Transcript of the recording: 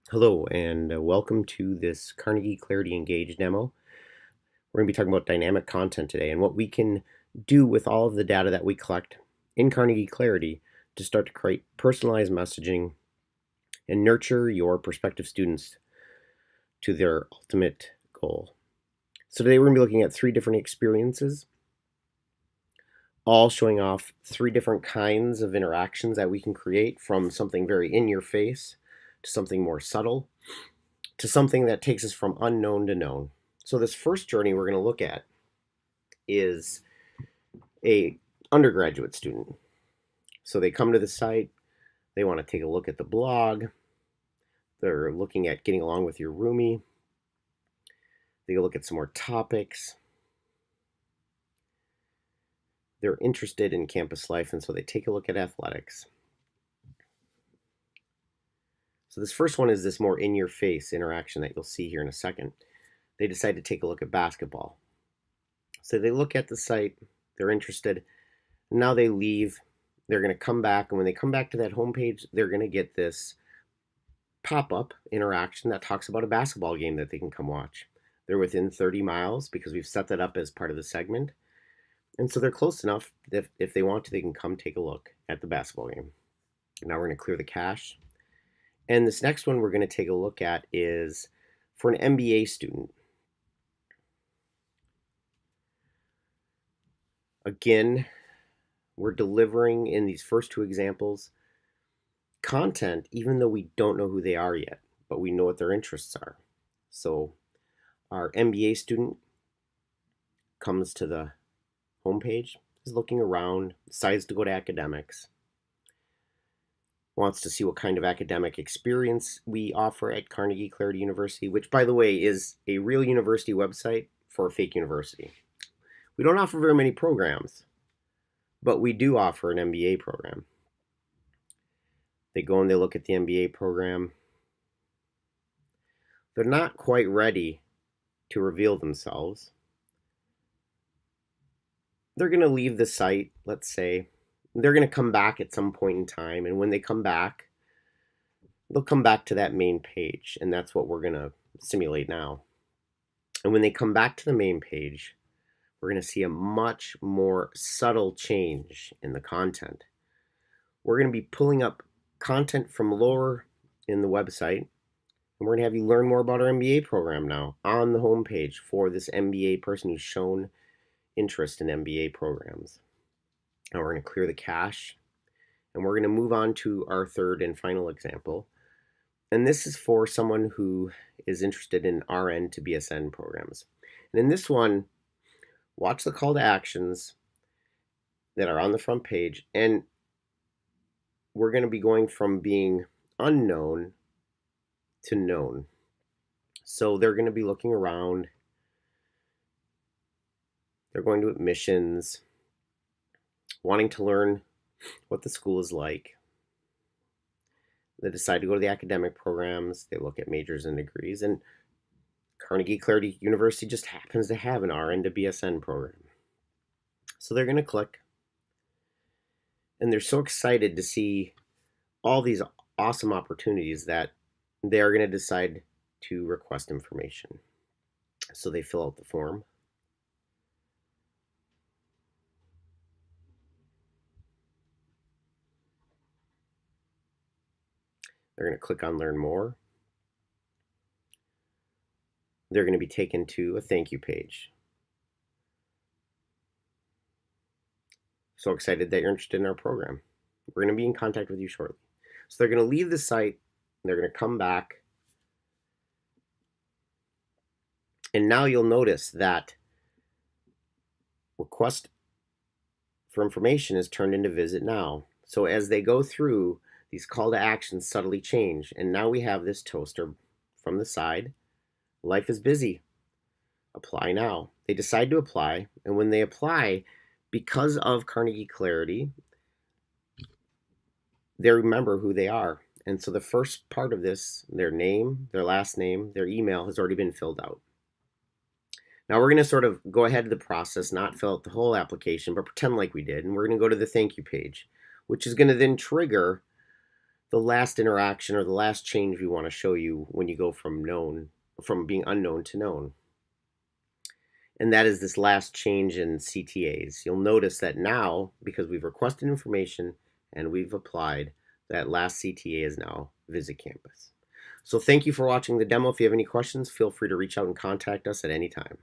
Hello, and welcome to this Carnegie Clarity Engage demo. We're going to be talking about dynamic content today and what we can do with all of the data that we collect in Carnegie Clarity to start to create personalized messaging and nurture your prospective students to their ultimate goal. So today we're going to be looking at 3 different experiences, all showing off 3 different kinds of interactions that we can create, from something very in your face to something more subtle to something that takes us from unknown to known. So this first journey we're going to look at is a undergraduate student. So they come to the site, they want to take a look at the blog, they're looking at getting along with your roomie, they look at some more topics, they're interested in campus life, and so they take a look at athletics. So this first one is this more in-your-face interaction that you'll see here in a second. They decide to take a look at basketball. So they look at the site, they're interested, now they leave, they're going to come back, and when they come back to that homepage, they're going to get this pop-up interaction that talks about a basketball game that they can come watch. They're within 30 miles because we've set that up as part of the segment, and so they're close enough that if they want to, they can come take a look at the basketball game. Now we're going to clear the cache, and this next one we're going to take a look at is for an MBA student. Again, we're delivering in these first 2 examples content even though we don't know who they are yet, but we know what their interests are. So our MBA student comes to the homepage, is looking around, decides to go to academics, wants to see what kind of academic experience we offer at Carnegie Clarity University, which, by the way, is a real university website for a fake university. We don't offer very many programs, but we do offer an MBA program. They go and they look at the MBA program. They're not quite ready to reveal themselves. They're going to leave the site, let's say. They're going to come back at some point in time, and when they come back, they'll come back to that main page, and that's what we're going to simulate now. And when they come back to the main page, we're going to see a much more subtle change in the content. We're going to be pulling up content from lower in the website, and we're going to have you learn more about our MBA program now on the homepage for this MBA person who's shown interest in MBA programs. Now we're going to clear the cache, and we're going to move on to our third and final example. And this is for someone who is interested in RN to BSN programs. And in this one, watch the call to actions that are on the front page, and we're going to be going from being unknown to known. So they're going to be looking around, they're going to admissions, wanting to learn what the school is like. They decide to go to the academic programs, they look at majors and degrees, and Carnegie Clarity University just happens to have an RN to BSN program. So they're going to click, and they're so excited to see all these awesome opportunities that they're going to decide to request information. So they fill out the form. They're going to click on Learn More. They're going to be taken to a thank you page. So excited that you're interested in our program. We're going to be in contact with you shortly. So they're going to leave the site, and they're going to come back. And now you'll notice that request for information is turned into visit now. So as they go through, these call to actions subtly change. And now we have this toaster from the side. Life is busy. Apply now. They decide to apply. And when they apply, because of Carnegie Clarity, they remember who they are. And so the first part of this, their name, their last name, their email has already been filled out. Now we're going to sort of go ahead of the process, not fill out the whole application, but pretend like we did. And we're going to go to the thank you page, which is going to then trigger the last interaction or the last change we want to show you when you go from being unknown to known. And that is this last change in CTAs. You'll notice that now, because we've requested information and we've applied, that last CTA is now Visit Campus. So thank you for watching the demo. If you have any questions, feel free to reach out and contact us at any time.